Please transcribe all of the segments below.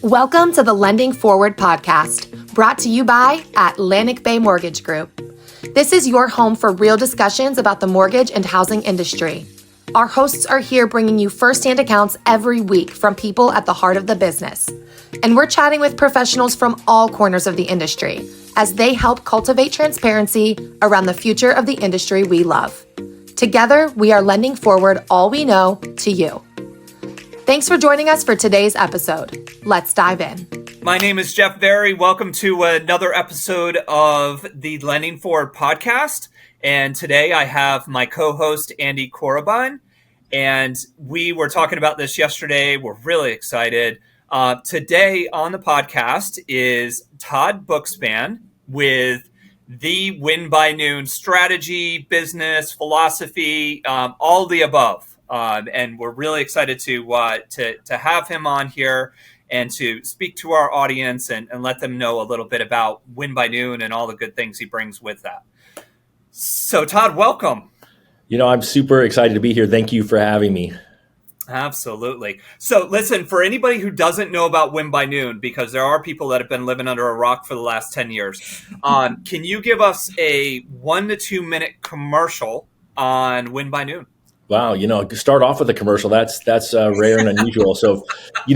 Welcome to the Lending Forward podcast, brought to you by Atlantic Bay Mortgage Group. This is your home for real discussions about the mortgage and housing industry. Our hosts are here bringing you firsthand accounts every week from people at the heart of the business. And we're chatting with professionals from all corners of the industry as they help cultivate transparency around the future of the industry we love. Together, we are lending forward all we know to you. Thanks for joining us for today's episode. Let's dive in. My name is Jeff Verry. Welcome to another episode of the Lending Forward podcast. And today I have my co-host, Andi Carobine. And we were talking about this yesterday. We're really excited. Today on the podcast is Todd Bookspan with the Win by Noon strategy, business, philosophy, all the above. And we're really excited to have him on here and to speak to our audience and let them know a little bit about Win by Noon and all the good things he brings with that. So, Todd, welcome. I'm super excited to be here. Thank you for having me. Absolutely. So listen, for anybody who doesn't know about Win by Noon, because there are people that have been living under a rock for the last 10 years, can you give us a 1 to 2 minute commercial on Win by Noon? Wow, start off with a commercial. That's rare and unusual. So,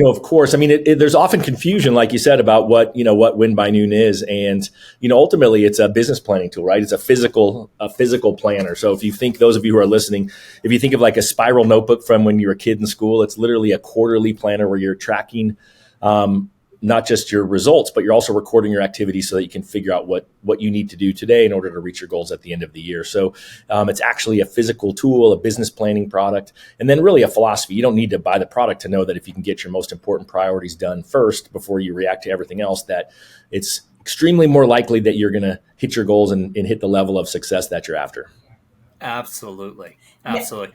of course, there's often confusion, like you said, about what Win by Noon is, and ultimately, it's a business planning tool, right? It's a physical planner. So, if you think, those of you who are listening, if you think of like a spiral notebook from when you were a kid in school, it's literally a quarterly planner where you're tracking not just your results, but you're also recording your activities so that you can figure out what you need to do today in order to reach your goals at the end of the year. So it's actually a physical tool, a business planning product, and then really a philosophy. You don't need to buy the product to know that if you can get your most important priorities done first before you react to everything else, that it's extremely more likely that you're going to hit your goals and hit the level of success that you're after. Absolutely.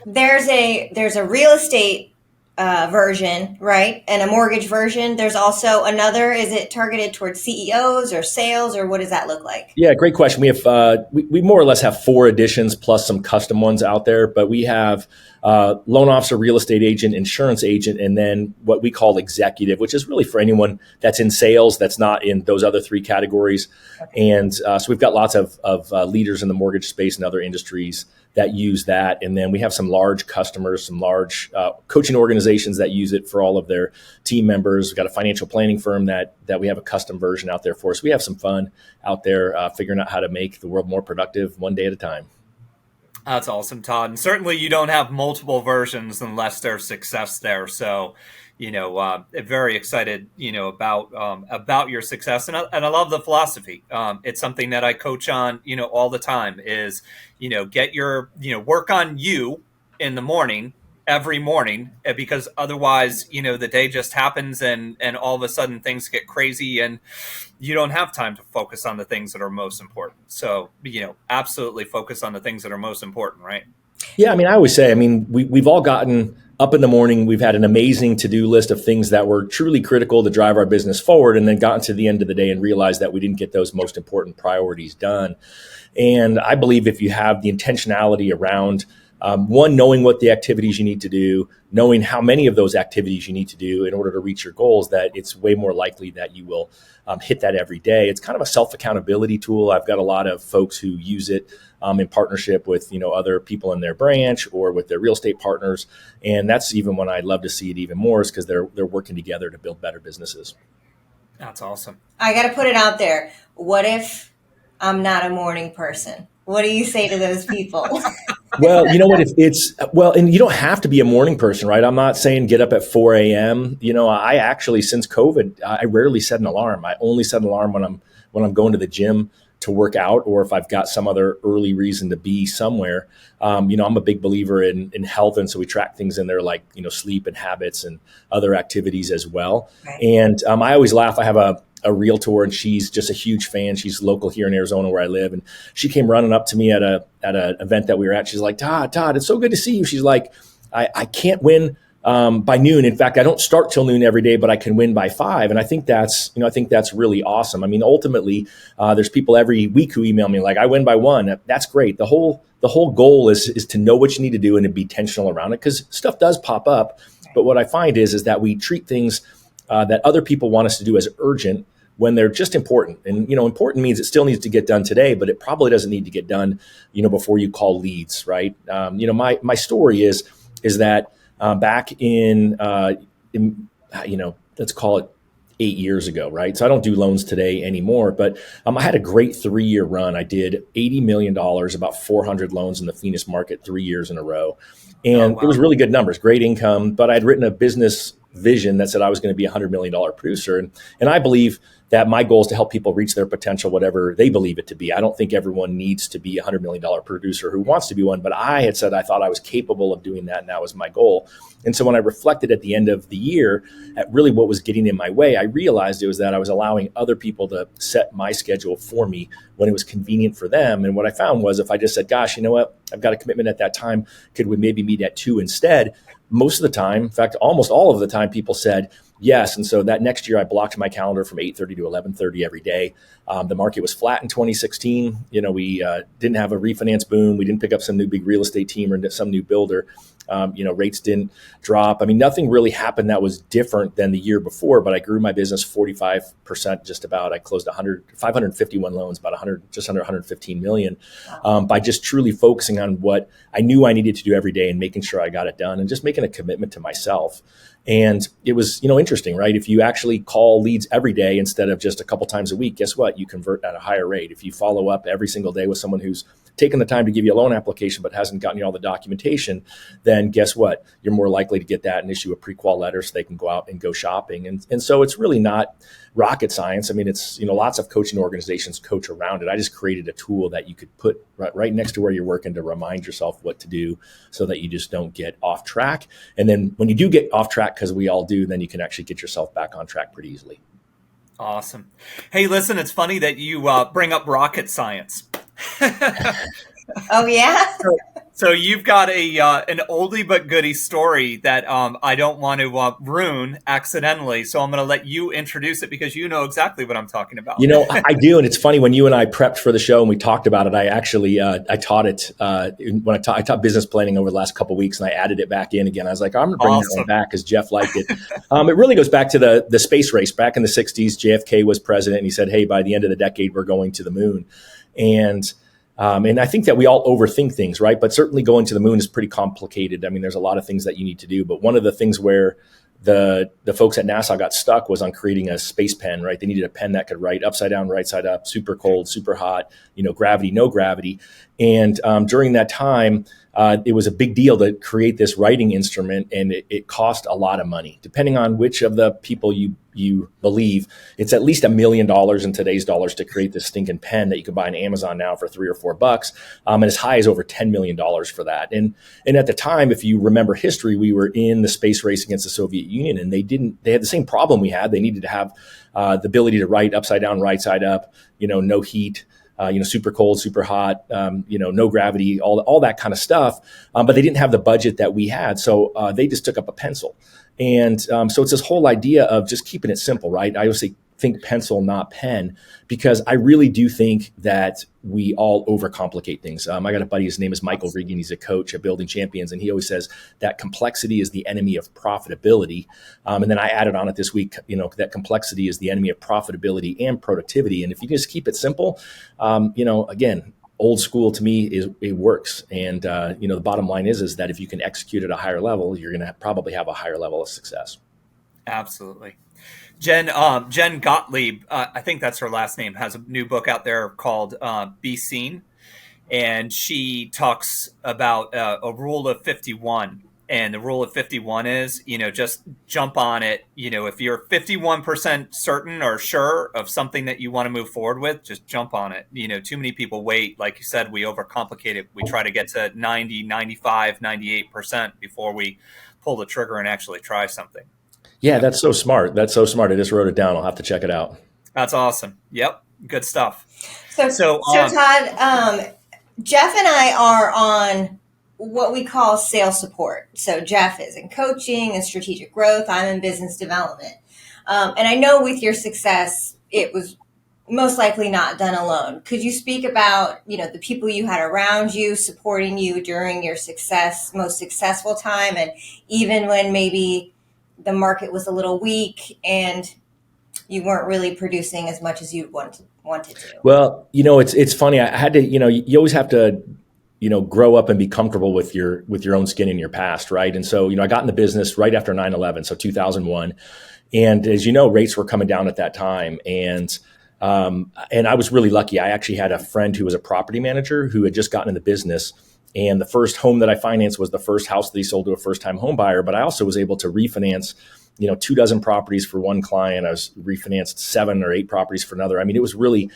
There's a real estate version, right? And a mortgage version. There's also another. Is it targeted towards CEOs or sales, or what does that look like? Yeah, great question. We have we more or less have 4 editions plus some custom ones out there, but we have loan officer, real estate agent, insurance agent, and then what we call executive, which is really for anyone that's in sales that's not in those other 3 categories. Okay. And so we've got lots of leaders in the mortgage space and other industries that use that. And then we have some large customers, some large coaching organizations that use it for all of their team members. We've got a financial planning firm that we have a custom version out there for. So we have some fun out there figuring out how to make the world more productive one day at a time. That's awesome, Todd. And certainly you don't have multiple versions unless there's success there. So, very excited, about your success. And I love the philosophy. It's something that I coach on, all the time is, get your, work on you in the morning, every morning, because otherwise, the day just happens and all of a sudden things get crazy and you don't have time to focus on the things that are most important. So, absolutely focus on the things that are most important, right? Yeah. I always say, we've all gotten up in the morning. We've had an amazing to-do list of things that were truly critical to drive our business forward, and then gotten to the end of the day and realized that we didn't get those most important priorities done. And I believe if you have the intentionality around one, knowing what the activities you need to do, knowing how many of those activities you need to do in order to reach your goals, that it's way more likely that you will hit that every day. It's kind of a self-accountability tool. I've got a lot of folks who use it in partnership with other people in their branch or with their real estate partners. And that's even when I'd love to see it even more, is because they're working together to build better businesses. That's awesome. I got to put it out there. What if I'm not a morning person? What do you say to those people? Well, you know what? And you don't have to be a morning person, right? I'm not saying get up at 4 a.m. I actually, since COVID, I rarely set an alarm. I only set an alarm when I'm going to the gym to work out, or if I've got some other early reason to be somewhere. I'm a big believer in health, and so we track things in there like sleep and habits and other activities as well. Right. And I always laugh. I have a realtor, and she's just a huge fan. She's local here in Arizona where I live. And she came running up to me at an event that we were at. She's like, Todd, it's so good to see you. She's like, I can't win by noon. In fact, I don't start till noon every day, but I can win by 5. And I think that's really awesome. Ultimately, there's people every week who email me like, I win by 1. That's great. The whole goal is to know what you need to do and to be intentional around it, because stuff does pop up. But what I find is that we treat things that other people want us to do as urgent when they're just important. And, important means it still needs to get done today, but it probably doesn't need to get done, before you call leads, right? My story is that back in, let's call it 8 years ago, right? So I don't do loans today anymore, but I had a great 3-year run. I did $80 million, about 400 loans in the Phoenix market 3 years in a row. And It was really good numbers, great income, but I'd written a business vision that said I was going to be a $100 million producer. And I believe that my goal is to help people reach their potential, whatever they believe it to be. I don't think everyone needs to be a $100 million producer who wants to be one, but I had said I thought I was capable of doing that, and that was my goal. And so when I reflected at the end of the year at really what was getting in my way, I realized it was that I was allowing other people to set my schedule for me when it was convenient for them. And what I found was if I just said, gosh, you know what, I've got a commitment at that time, could we maybe meet at 2 instead? Most of the time, in fact, almost all of the time, people said yes. And so that next year I blocked my calendar from 8:30 to 11:30 every day. The market was flat in 2016. We didn't have a refinance boom. We didn't pick up some new big real estate team or some new builder. Rates didn't drop. I mean, nothing really happened that was different than the year before, but I grew my business 45% just about. I closed 551 loans, just under 115 million, by just truly focusing on what I knew I needed to do every day and making sure I got it done and just making a commitment to myself. And it was, interesting, right? If you actually call leads every day instead of just a couple times a week, guess what? You convert at a higher rate. If you follow up every single day with someone who's taken the time to give you a loan application but hasn't gotten you all the documentation, then guess what? You're more likely to get that and issue a pre-qual letter so they can go out and go shopping. And so it's really not rocket science. I mean, it's, lots of coaching organizations coach around it. I just created a tool that you could put right next to where you're working to remind yourself what to do so that you just don't get off track. And then when you do get off track, because we all do, then you can actually get yourself back on track pretty easily. Awesome. Hey, listen, it's funny that you bring up rocket science. Oh, yeah? So you've got an oldie but goodie story that I don't want to ruin accidentally. So I'm going to let you introduce it because you know exactly what I'm talking about. I do. And it's funny, when you and I prepped for the show and we talked about it, I actually, I taught it when I taught business planning over the last couple of weeks, and I added it back in again. I was like, I'm going to bring that one back because Jeff liked it. It really goes back to the space race. Back in the 60s, JFK was president and he said, hey, by the end of the decade, we're going to the moon. And I think that we all overthink things, right? But certainly going to the moon is pretty complicated. I mean, there's a lot of things that you need to do. But one of the things where the folks at NASA got stuck was on creating a space pen, right? They needed a pen that could write upside down, right side up, super cold, super hot, gravity, no gravity. And during that time, it was a big deal to create this writing instrument, and it cost a lot of money. Depending on which of the people you believe, it's at least $1 million in today's dollars to create this stinking pen that you can buy on Amazon now for $3 or $4, and as high as over $10 million for that. And at the time, if you remember history, we were in the space race against the Soviet Union, and they had the same problem we had. They needed to have the ability to write upside down, right side up, no heat. Super cold, super hot, no gravity, all that kind of stuff. But they didn't have the budget that we had. So they just took up a pencil. And so it's this whole idea of just keeping it simple, right? I always say think pencil, not pen, because I really do think that we all overcomplicate things. I got a buddy, his name is Michael Regan. He's a coach at Building Champions. And he always says that complexity is the enemy of profitability. And then I added on it this week, that complexity is the enemy of profitability and productivity. And if you just keep it simple, again, old school to me it works. And, the bottom line is that if you can execute at a higher level, you're going to probably have a higher level of success. Absolutely. Jen Gottlieb, I think that's her last name, has a new book out there called Be Seen. And she talks about a rule of 51. And the rule of 51 is, just jump on it. If you're 51% certain or sure of something that you want to move forward with, just jump on it. Too many people wait. Like you said, we overcomplicate it. We try to get to 90, 95, 98% before we pull the trigger and actually try something. Yeah, that's so smart. I just wrote it down. I'll have to check it out. That's awesome. Yep. Good stuff. So Todd, Jeff and I are on what we call sales support. So Jeff is in coaching and strategic growth. I'm in business development. And I know with your success, it was most likely not done alone. Could you speak about, the people you had around you supporting you during your most successful time, and even when maybe the market was a little weak and you weren't really producing as much as you wanted to? Well, it's funny. I had to, you always have to, grow up and be comfortable with your own skin in your past, right? And so, I got in the business right after 9/11, so 2001. And as you know, rates were coming down at that time. And I was really lucky. I actually had a friend who was a property manager who had just gotten in the business. And the first home that I financed was the first house that he sold to a first-time home buyer. But I also was able to refinance, 24 properties for one client. I was refinanced 7 or 8 properties for another. I mean, it was really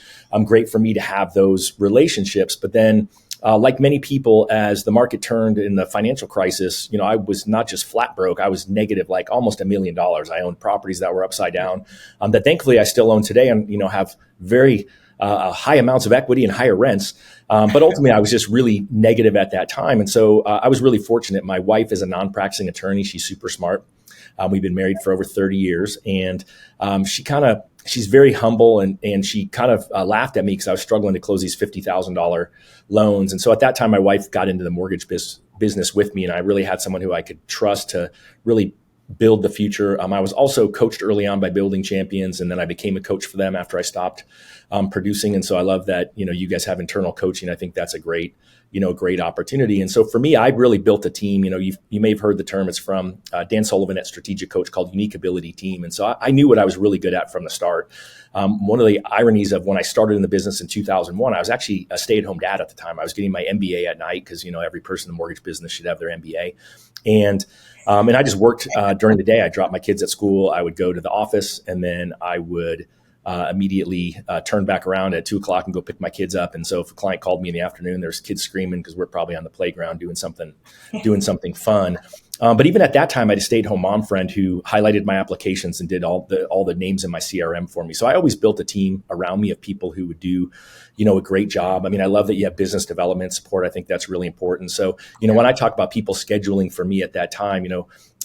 great for me to have those relationships. But then, like many people, as the market turned in the financial crisis, I was not just flat broke. I was negative, like almost $1 million. I owned properties that were upside down that thankfully I still own today and, have very high amounts of equity and higher rents. But ultimately, I was just really negative at that time. And so I was really fortunate. My wife is a non-practicing attorney. She's super smart. We've been married for over 30 years. And she's very humble. And she kind of laughed at me because I was struggling to close these $50,000 loans. And so at that time, my wife got into the mortgage business with me. And I really had someone who I could trust to really build the future. I was also coached early on by Building Champions, and then I became a coach for them after I stopped producing. And so I love that, you guys have internal coaching. I think that's a great opportunity. And so for me, I really built a team. You may have heard the term. It's from Dan Sullivan at Strategic Coach, called Unique Ability Team. And so I knew what I was really good at from the start. One of the ironies of when I started in the business in 2001, I was actually a stay-at-home dad at the time. I was getting my MBA at night because, every person in the mortgage business should have their MBA. And I just worked during the day. I dropped my kids at school. I would go to the office, and then I would immediately turn back around at 2:00 and go pick my kids up. And so if a client called me in the afternoon, there's kids screaming because we're probably on the playground doing something fun. But even at that time, I had a stay-at-home mom friend who highlighted my applications and did all the names in my CRM for me. So I always built a team around me of people who would do, a great job. I mean, I love that you have business development support. I think that's really important. So, when I talk about people scheduling for me at that time,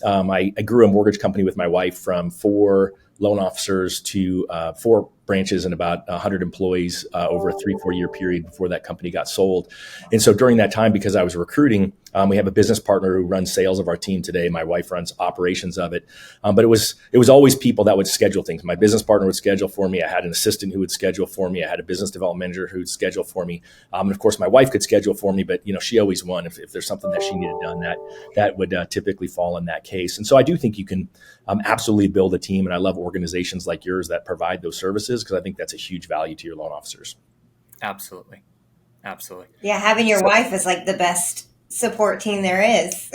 I grew a mortgage company with my wife from 4 loan officers to 4 branches and about 100 employees over a 3-4 year period before that company got sold. And so during that time, because I was recruiting, we have a business partner who runs sales of our team today. My wife runs operations of it. But it was always people that would schedule things. My business partner would schedule for me. I had an assistant who would schedule for me. I had a business development manager who would schedule for me. And of course, my wife could schedule for me, but she always won. If there's something that she needed done, that would typically fall in that case. And so I do think you can absolutely build a team. And I love organizations like yours that provide those services, because I think that's a huge value to your loan officers. Absolutely. Yeah, having your wife is like the best support team there is.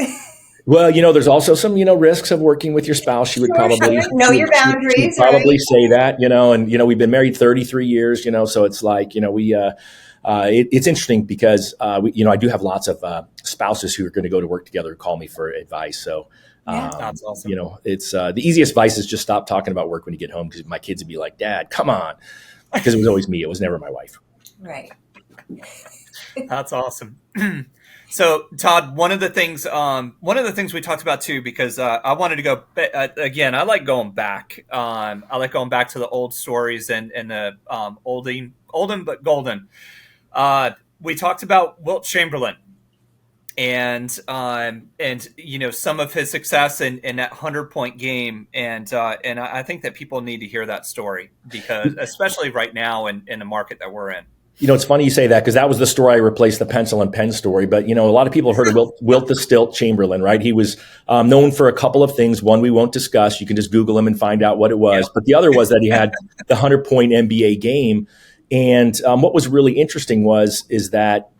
Well, there's also some, risks of working with your spouse. She would probably know your boundaries. She'd probably say that, and we've been married 33 years, so it's like, it's interesting because I do have lots of spouses who are going to go to work together who call me for advice. So that's awesome. it's the easiest advice is just stop talking about work when you get home, because my kids would be like, "Dad, come on," because it was always me. It was never my wife. Right. That's awesome. So, Todd, one of the things we talked about too, because I wanted to go again. I like going back. I like going back to the old stories and the olden but golden. We talked about Wilt Chamberlain and some of his success in that 100-point game, and I think that people need to hear that story, because especially right now in the market that we're in. It's funny you say that, because that was the story I replaced the pencil and pen story. But, a lot of people have heard of Wilt the Stilt Chamberlain, right? He was known for a couple of things. One we won't discuss. You can just Google him and find out what it was. Yeah. But the other was that he had the 100-point NBA game. And what was really interesting is that,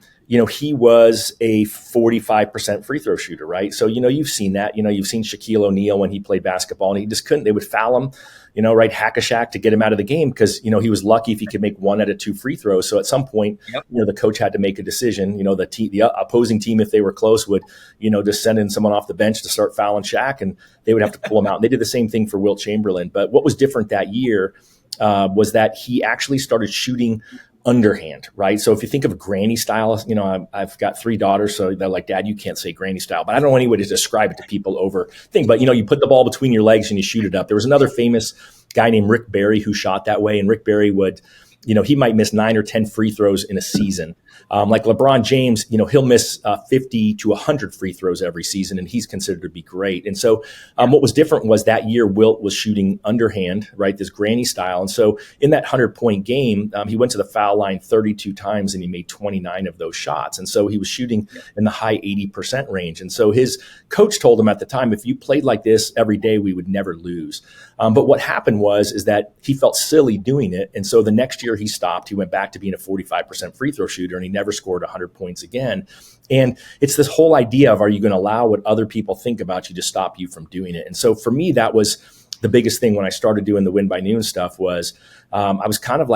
he was a 45% free throw shooter, right? So, you've seen that. You've seen Shaquille O'Neal when he played basketball, and he just couldn't. They would foul him, right, hack-a-shack to get him out of the game, because, he was lucky if he could make 1 out of 2 free throws. So at some point, the coach had to make a decision. The opposing team, if they were close, would, just send in someone off the bench to start fouling Shaq, and they would have to pull him out. And they did the same thing for Wilt Chamberlain. But what was different that year was that he actually started shooting underhand, right? So if you think of granny style, I've got 3 daughters, so they're like, "Dad, you can't say granny style." But I don't know any way to describe it to people over thing. But, you put the ball between your legs and you shoot it up. There was another famous guy named Rick Verry who shot that way. And Rick Verry would, he might miss 9 or 10 free throws in a season. Like LeBron James, he'll miss 50 to 100 free throws every season, and he's considered to be great. And so what was different was that year Wilt was shooting underhand, right, this granny style. And so in that 100-point game, he went to the foul line 32 times and he made 29 of those shots. And so he was shooting in the high 80% range. And so his coach told him at the time, if you played like this every day, we would never lose. But what happened is that he felt silly doing it. And so the next year he stopped. He went back to being a 45% free throw shooter, and he never scored 100 points again. And it's this whole idea of, are you going to allow what other people think about you to stop you from doing it? And so for me, that was the biggest thing when I started doing the Win by Noon stuff was I was kind of,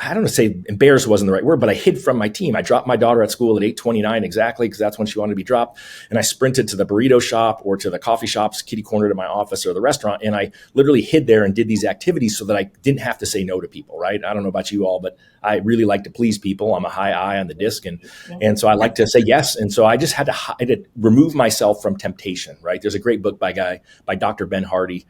I don't want to say embarrassed wasn't the right word, but I hid from my team. I dropped my daughter at school at 8:29 exactly, because that's when she wanted to be dropped. And I sprinted to the burrito shop or to the coffee shops, kitty corner to my office or the restaurant. And I literally hid there and did these activities so that I didn't have to say no to people, right? I don't know about you all, but I really like to please people. I'm a high I on the disc. And so I like to say yes. And so I just had to remove myself from temptation, right? There's a great book by Dr. Ben Hardy,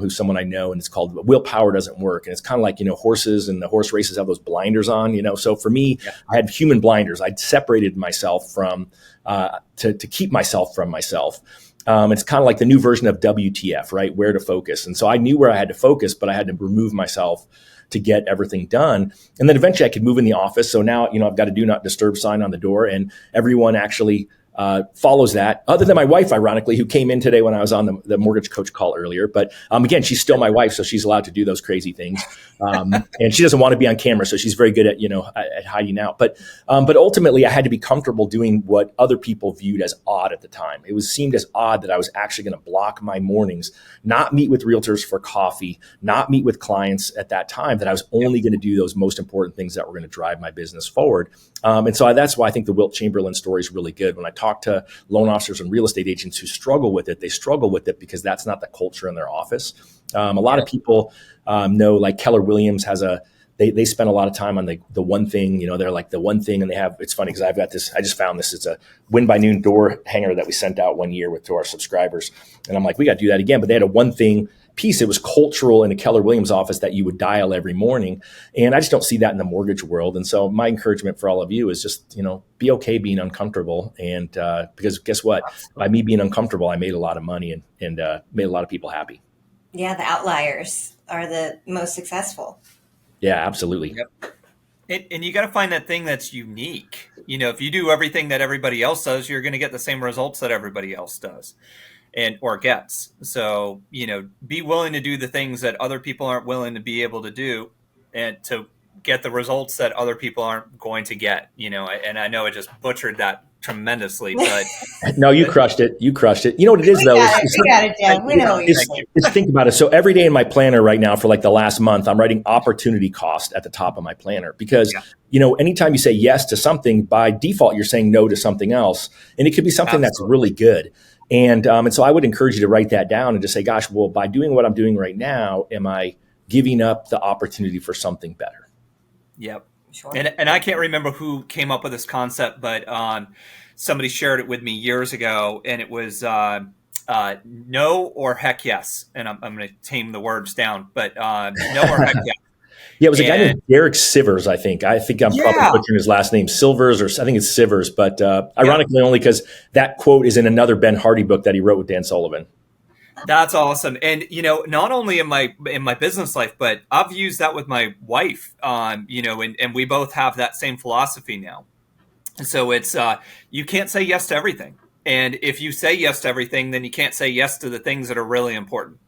who's someone I know, and it's called Willpower Doesn't Work. And it's kind of like, horses and the horse races have those blinders on, so for me, I had human blinders. I'd separated myself from to keep myself from myself. It's kind of like the new version of WTF, right? Where to focus. And so I knew where I had to focus, but I had to remove myself to get everything done. And then eventually I could move in the office. So now, I've got a do not disturb sign on the door, and everyone actually follows that, other than my wife, ironically, who came in today when I was on the mortgage coach call earlier. But again, she's still my wife, so she's allowed to do those crazy things. And she doesn't want to be on camera, so she's very good at at hiding out. But ultimately, I had to be comfortable doing what other people viewed as odd at the time. It was seemed as odd that I was actually going to block my mornings, not meet with realtors for coffee, not meet with clients at that time. That I was only going to do those most important things that were going to drive my business forward. And so that's why I think the Wilt Chamberlain story is really good. When I talk to loan officers and real estate agents who struggle with it, they struggle with it because that's not the culture in their office. A lot of people know, like Keller Williams has they spend a lot of time on the one thing, they're like the one thing, and it's funny because I've got this, I just found this, it's a Win by Noon door hanger that we sent out one year to our subscribers. And I'm like, we got to do that again. But they had a one thing piece. It was cultural in a Keller Williams office that you would dial every morning. And I just don't see that in the mortgage world. And so my encouragement for all of you is just, be okay being uncomfortable. And because guess what? By me being uncomfortable, I made a lot of money and made a lot of people happy. Yeah, the outliers are the most successful. Yeah, absolutely. Yep. And you got to find that thing that's unique. If you do everything that everybody else does, you're going to get the same results that everybody else does or gets. So, be willing to do the things that other people aren't willing to be able to do, and to get the results that other people aren't going to get, and I know I just butchered that tremendously, but no, you crushed it. You crushed it. You know what it is, though? We got it, Jeff. We know you. Think about it. So every day in my planner right now for like the last month, I'm writing opportunity cost at the top of my planner because, anytime you say yes to something, by default, you're saying no to something else. And it could be something that's really good. And so I would encourage you to write that down and just say, gosh, well, by doing what I'm doing right now, am I giving up the opportunity for something better? Yep. Sure. And I can't remember who came up with this concept, but somebody shared it with me years ago, and it was no or heck yes. And I'm going to tame the words down, but no or heck yes. Yeah, it was a guy named Derek Sivers, I think. I think I'm probably butchering his last name, Silvers, or I think it's Sivers, but ironically only because that quote is in another Ben Hardy book that he wrote with Dan Sullivan. That's awesome. And, not only in my business life, but I've used that with my wife, and we both have that same philosophy now. So it's, you can't say yes to everything. And if you say yes to everything, then you can't say yes to the things that are really important.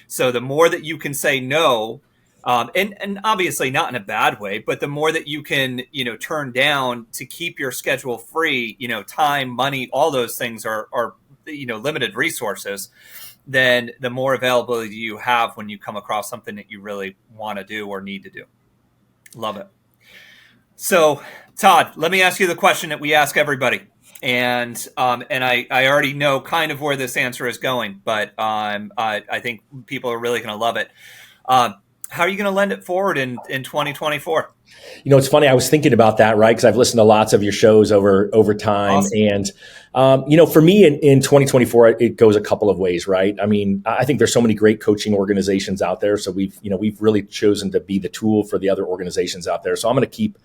So the more that you can say no, and obviously not in a bad way, but the more that you can, turn down to keep your schedule free, time, money, all those things are limited resources, then the more availability you have when you come across something that you really want to do or need to do. Love it. So, Todd, let me ask you the question that we ask everybody. And I already know kind of where this answer is going, but I think people are really going to love it. how are you going to lend it forward in 2024? It's funny. I was thinking about that, right? Because I've listened to lots of your shows over time. Awesome. And, for me in 2024, it goes a couple of ways, right? I mean, I think there's so many great coaching organizations out there. So we've really chosen to be the tool for the other organizations out there. So I'm going to keep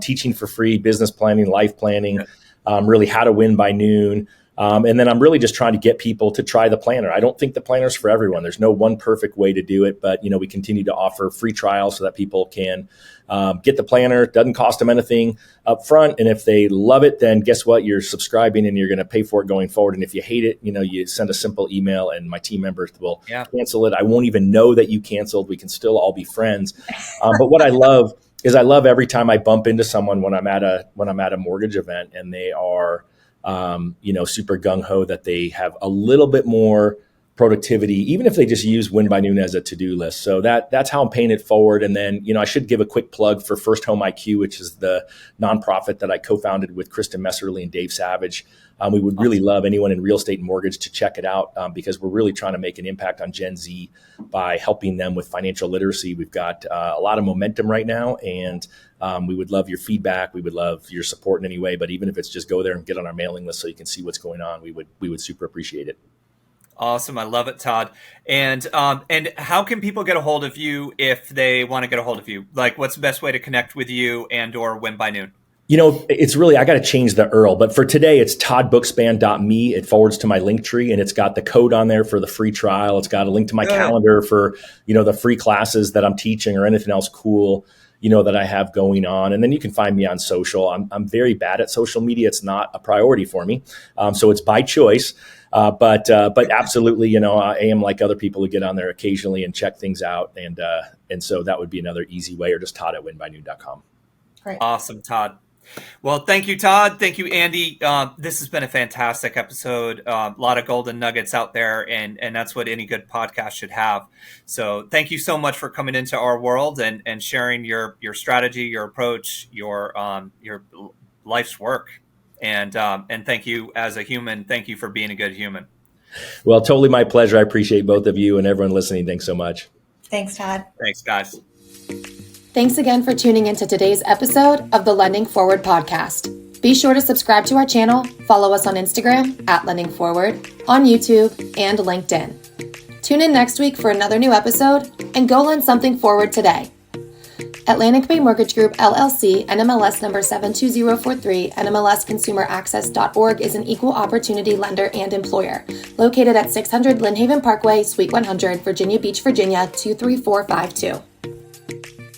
teaching for free, business planning, life planning, really how to win by noon. And then I'm really just trying to get people to try the planner. I don't think the planner's for everyone. There's no one perfect way to do it, but we continue to offer free trials so that people can get the planner. It doesn't cost them anything up front. And if they love it, then guess what? You're subscribing and you're going to pay for it going forward. And if you hate it, you send a simple email and my team members will cancel it. I won't even know that you canceled. We can still all be friends. But what I love is every time I bump into someone when I'm at a mortgage event and they are super gung-ho that they have a little bit more productivity, even if they just use Win by Noon as a to-do list. So that's how I'm paying it forward. And then, I should give a quick plug for First Home IQ, which is the nonprofit that I co-founded with Kristen Messerly and Dave Savage. We would really love anyone in real estate and mortgage to check it out because we're really trying to make an impact on Gen Z by helping them with financial literacy. We've got a lot of momentum right now, and we would love your feedback. We would love your support in any way, but even if it's just go there and get on our mailing list so you can see what's going on, we would super appreciate it. Awesome. I love it, Todd. And how can people get a hold of you if they want to get a hold of you? Like, what's the best way to connect with you and or Win by Noon? It's really, I got to change the URL, but for today, it's toddbookspan.me. It forwards to my link tree and it's got the code on there for the free trial. It's got a link to my calendar for, the free classes that I'm teaching or anything else cool, that I have going on. And then you can find me on social. I'm very bad at social media. It's not a priority for me. So it's by choice. But absolutely, I am like other people who get on there occasionally and check things out. And so that would be another easy way, or just todd@winbynoon.com. Great. Awesome, Todd. Well, thank you, Todd. Thank you, Andi. This has been a fantastic episode. A lot of golden nuggets out there, and that's what any good podcast should have. So thank you so much for coming into our world and sharing your strategy, your approach, your life's work. And thank you as a human. Thank you for being a good human. Well, totally my pleasure. I appreciate both of you and everyone listening. Thanks so much. Thanks, Todd. Thanks, guys. Thanks again for tuning into today's episode of the Lending Forward podcast. Be sure to subscribe to our channel, follow us on Instagram @LendingForward, on YouTube, and LinkedIn. Tune in next week for another new episode and go lend something forward today. Atlantic Bay Mortgage Group, LLC, NMLS number 72043, NMLSconsumeraccess.org is an equal opportunity lender and employer, located at 600 Lynn Haven Parkway, Suite 100, Virginia Beach, Virginia, 23452.